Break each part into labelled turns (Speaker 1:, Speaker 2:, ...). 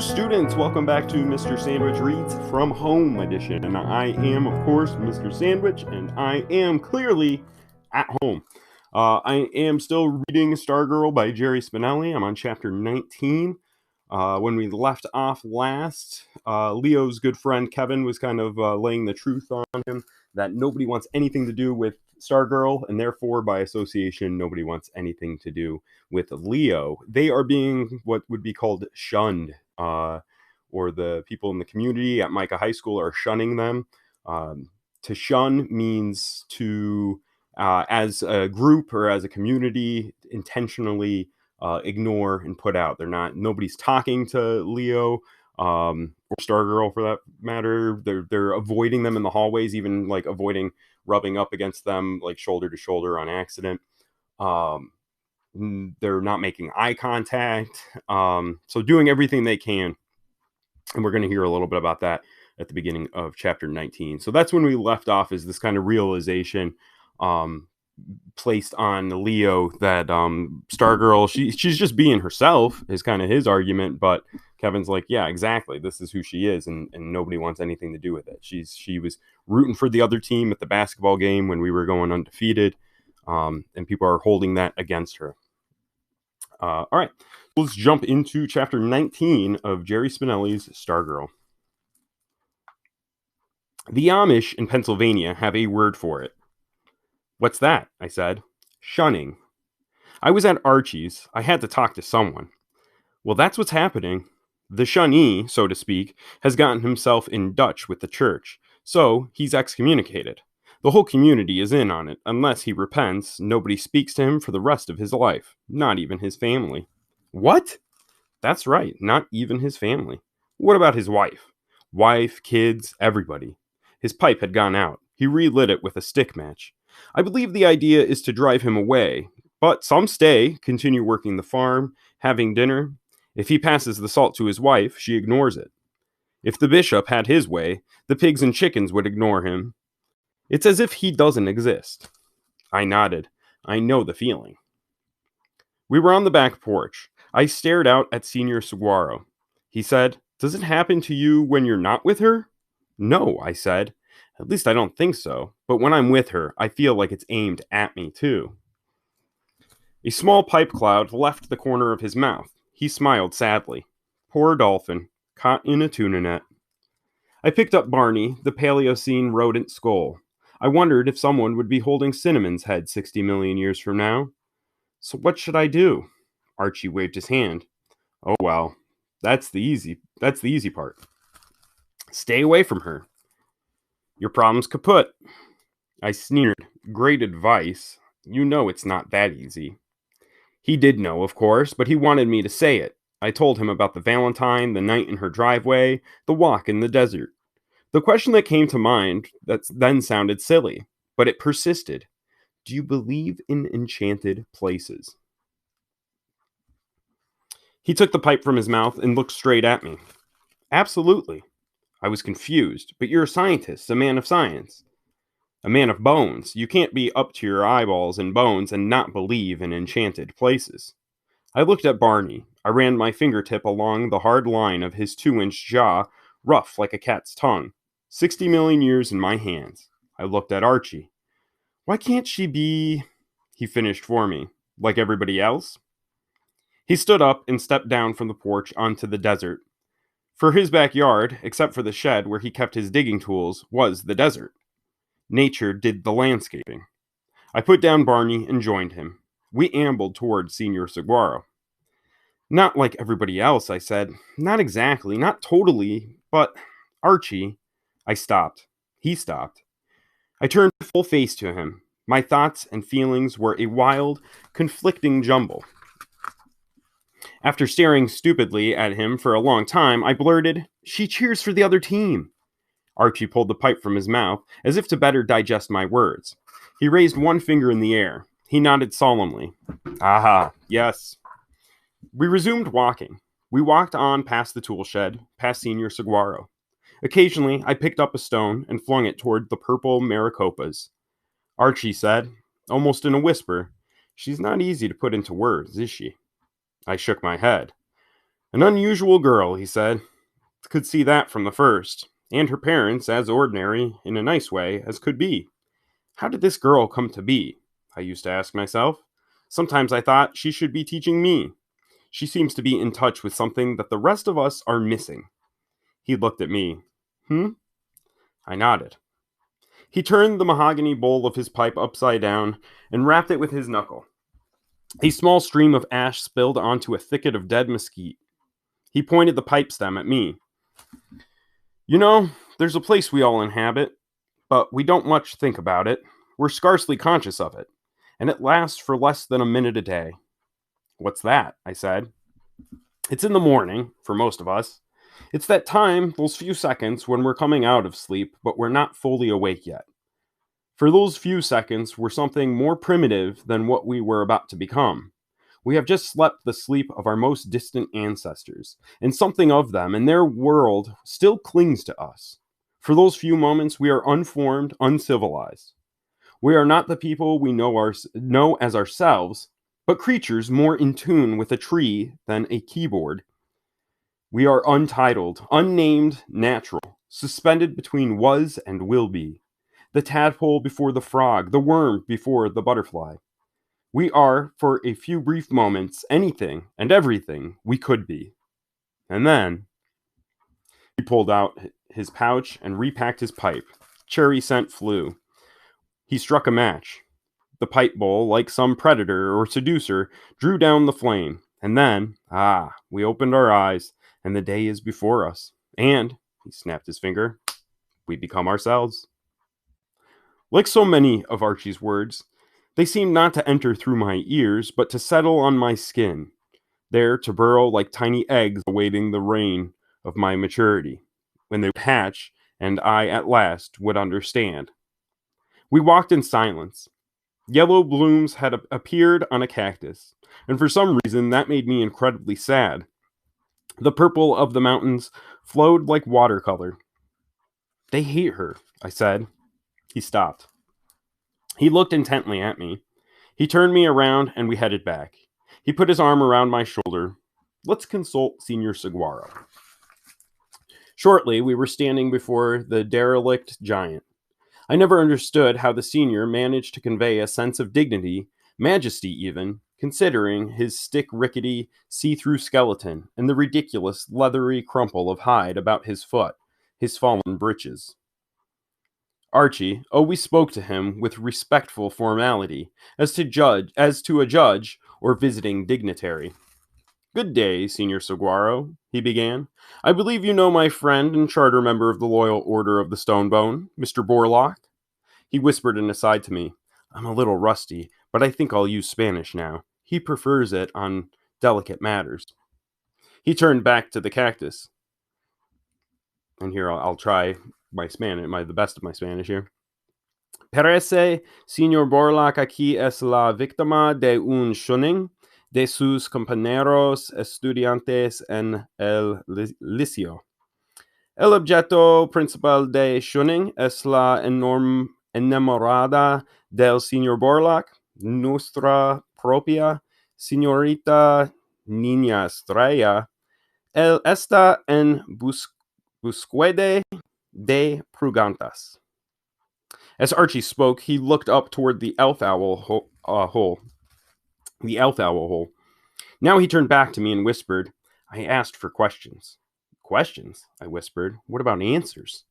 Speaker 1: students, welcome back to Mr. Sandwich Reads from Home edition. And I am, of course, Mr. Sandwich, and I am clearly at home. I am still reading Stargirl by Jerry Spinelli. I'm on chapter 19. When we left off last, Leo's good friend Kevin was kind of laying the truth on him that nobody wants anything to do with Stargirl, and therefore, by association, nobody wants anything to do with Leo. They are being what would be called shunned, or the people in the community at Micah High School are shunning them. To shun means to, as a group or as a community, intentionally ignore and put out. Nobody's talking to Leo or Stargirl for that matter. They're avoiding them in the hallways, even like avoiding rubbing up against them like shoulder to shoulder on accident. They're not making eye contact. So doing everything they can. And we're going to hear a little bit about that at the beginning of chapter 19. So that's when we left off, is this kind of realization placed on Leo that Stargirl, she's just being herself, is kind of his argument. But Kevin's like, yeah, exactly. This is who she is, and nobody wants anything to do with it. She was rooting for the other team at the basketball game when we were going undefeated, and people are holding that against her. All right, let's jump into chapter 19 of Jerry Spinelli's Stargirl. The Amish in Pennsylvania have a word for it. What's that? I said. Shunning. I was at Archie's. I had to talk to someone. Well, that's what's happening. The shunnee, so to speak, has gotten himself in Dutch with the church, so he's excommunicated. The whole community is in on it. Unless he repents, nobody speaks to him for the rest of his life, not even his family. What? That's right, not even his family. What about his wife? Wife, kids, everybody. His pipe had gone out. He relit it with a stick match. I believe the idea is to drive him away, but some stay, continue working the farm, having dinner. If he passes the salt to his wife, she ignores it. If the bishop had his way, the pigs and chickens would ignore him. It's as if he doesn't exist. I nodded. I know the feeling. We were on the back porch. I stared out at Senior Saguaro. He said, "Does it happen to you when you're not with her?" No, I said. At least I don't think so, but when I'm with her, I feel like it's aimed at me too. A small pipe cloud left the corner of his mouth. He smiled sadly. Poor dolphin, caught in a tuna net. I picked up Barney, the Paleocene rodent skull. I wondered if someone would be holding Cinnamon's head 60 million years from now. So what should I do? Archie waved his hand. Oh well, that's the easy part. Stay away from her. Your problem's kaput. I sneered. Great advice. You know it's not that easy. He did know, of course, but he wanted me to say it. I told him about the Valentine, the night in her driveway, the walk in the desert. The question that came to mind that then sounded silly, but it persisted. Do you believe in enchanted places? He took the pipe from his mouth and looked straight at me. Absolutely. I was confused, but you're a scientist, a man of science. A man of bones. You can't be up to your eyeballs in bones and not believe in enchanted places. I looked at Barney. I ran my fingertip along the hard line of his 2-inch jaw, rough like a cat's tongue. 60 million years in my hands. I looked at Archie. Why can't she be... He finished for me. Like everybody else? He stood up and stepped down from the porch onto the desert. For his backyard, except for the shed where he kept his digging tools, was the desert. Nature did the landscaping. I put down Barney and joined him. We ambled toward Senior Saguaro. Not like everybody else, I said. Not exactly, not totally, but Archie... I stopped. He stopped. I turned full face to him. My thoughts and feelings were a wild, conflicting jumble. After staring stupidly at him for a long time, I blurted, "She cheers for the other team." Archie pulled the pipe from his mouth, as if to better digest my words. He raised one finger in the air. He nodded solemnly. Aha, yes. We resumed walking. We walked on past the tool shed, past Senior Saguaro. Occasionally, I picked up a stone and flung it toward the purple maricopas. Archie said, almost in a whisper, "She's not easy to put into words, is she?" I shook my head. An unusual girl, he said. Could see that from the first. And her parents as ordinary, in a nice way, as could be. How did this girl come to be? I used to ask myself. Sometimes I thought she should be teaching me. She seems to be in touch with something that the rest of us are missing. He looked at me. Hmm? I nodded. He turned the mahogany bowl of his pipe upside down and rapped it with his knuckle. A small stream of ash spilled onto a thicket of dead mesquite. He pointed the pipe stem at me. You know, there's a place we all inhabit, but we don't much think about it. We're scarcely conscious of it, and it lasts for less than a minute a day. What's that? I said. It's in the morning, for most of us. It's that time, those few seconds when we're coming out of sleep, but we're not fully awake yet. For those few seconds, we're something more primitive than what we were about to become. We have just slept the sleep of our most distant ancestors, and something of them and their world still clings to us. For those few moments, we are unformed, uncivilized. We are not the people we know as ourselves, but creatures more in tune with a tree than a keyboard. We are untitled, unnamed, natural, suspended between was and will be. The tadpole before the frog, the worm before the butterfly. We are, for a few brief moments, anything and everything we could be. And then he pulled out his pouch and repacked his pipe. Cherry scent flew. He struck a match. The pipe bowl, like some predator or seducer, drew down the flame. And then, we opened our eyes, and the day is before us. And, he snapped his finger, we become ourselves. Like so many of Archie's words, they seemed not to enter through my ears, but to settle on my skin, there to burrow like tiny eggs awaiting the rain of my maturity, when they would hatch and I at last would understand. We walked in silence. Yellow blooms had appeared on a cactus, and for some reason that made me incredibly sad. The purple of the mountains flowed like watercolor. They hate her, I said. He stopped. He looked intently at me. He turned me around and we headed back. He put his arm around my shoulder. Let's consult Senior Saguaro. Shortly, we were standing before the derelict giant. I never understood how the senior managed to convey a sense of dignity, majesty even, considering his stick rickety, see-through skeleton and the ridiculous leathery crumple of hide about his foot, his fallen breeches. Archie always spoke to him with respectful formality, as to a judge or visiting dignitary. Good day, Senior Saguaro, he began. I believe you know my friend and charter member of the Loyal Order of the Stonebone, Mr. Borlock? He whispered an aside to me. I'm a little rusty, but I think I'll use Spanish now. He prefers it on delicate matters. He turned back to the cactus. And here I'll try my Spanish, the best of my Spanish here. Parece, Señor Borlaug aquí es la víctima de un shunning de sus compañeros estudiantes en el liceo. El objeto principal de shunning es la enamorada del Señor Borlaug, nuestra propia señorita niña estrella. Él está en búsqueda de preguntas. As Archie spoke, he looked up toward the elf owl hole. The elf owl hole. Now he turned back to me and whispered, I asked for questions. Questions? I whispered. What about answers?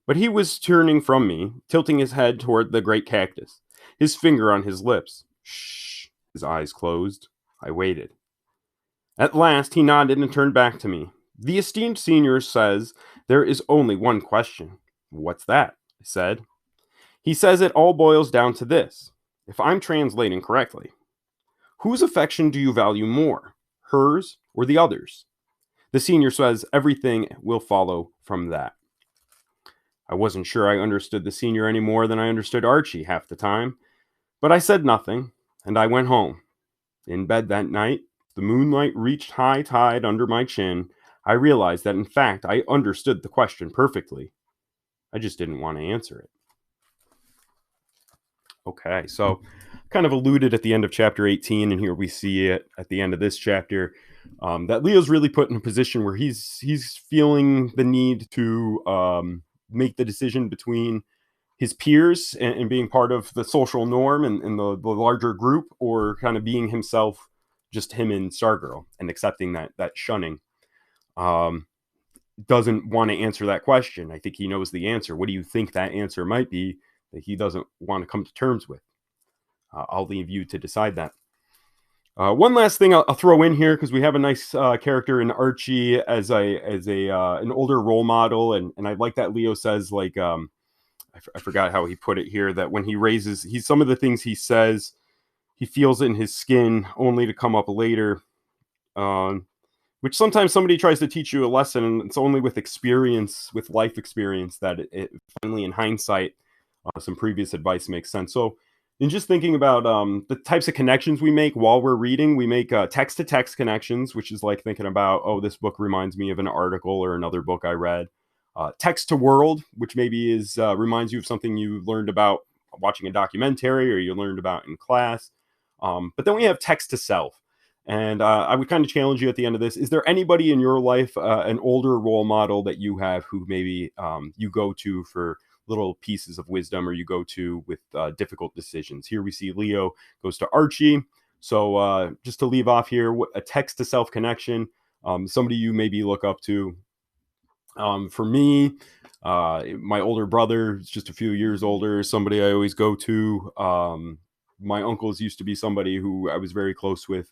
Speaker 1: But he was turning from me, tilting his head toward the great cactus, his finger on his lips. Shh. His eyes closed. I waited. At last he nodded and turned back to me. The esteemed senior says there is only one question. What's that? I said. He says it all boils down to this, if I'm translating correctly. Whose affection do you value more, hers or the other's? The senior says everything will follow from that. I wasn't sure I understood the senior any more than I understood Archie half the time, but I said nothing, and I went home. In bed that night, the moonlight reached high tide under my chin. I realized that in fact I understood the question perfectly. I just didn't want to answer it. Okay, so kind of alluded at the end of chapter 18, and here we see it at the end of this chapter. that Leo's really put in a position where he's feeling the need to make the decision between his peers and being part of the social norm and the larger group, or kind of being himself, just him and Stargirl, and accepting that shunning. Um, doesn't want to answer that question. I think he knows the answer. What do you think that answer might be that he doesn't want to come to terms with? I'll leave you to decide that. One last thing I'll throw in here, because we have a nice character in Archie as a an older role model, and I like that Leo says, like, I forgot how he put it here, that when he raises, some of the things he says, he feels in his skin only to come up later. Which sometimes somebody tries to teach you a lesson, and it's only with experience, with life experience, that it finally, in hindsight, some previous advice makes sense. So, in just thinking about the types of connections we make while we're reading, we make text-to-text connections, which is like thinking about, oh, this book reminds me of an article or another book I read. Text-to-world, which maybe is reminds you of something you learned about watching a documentary or you learned about in class. But then we have text-to-self. And I would kind of challenge you at the end of this. Is there anybody in your life, an older role model that you have, who maybe you go to for little pieces of wisdom, or you go to with difficult decisions? Here we see Leo goes to Archie. So just to leave off here, a text to self connection, somebody you maybe look up to. For me, my older brother is just a few years older, somebody I always go to. My uncles used to be somebody who I was very close with,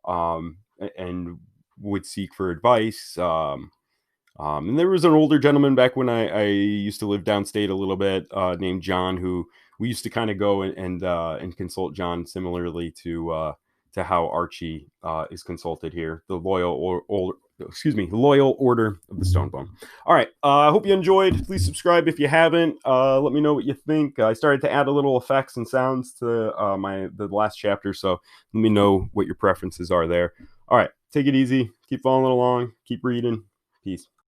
Speaker 1: and would seek for advice. And there was an older gentleman back when I used to live downstate a little bit, named John, who we used to kind of go and consult John, similarly to how Archie is consulted here. The loyal Order of the Stonebone. All right, I hope you enjoyed. Please subscribe if you haven't. Let me know what you think. I started to add a little effects and sounds to the last chapter, so let me know what your preferences are there. All right, take it easy. Keep following along. Keep reading. Peace.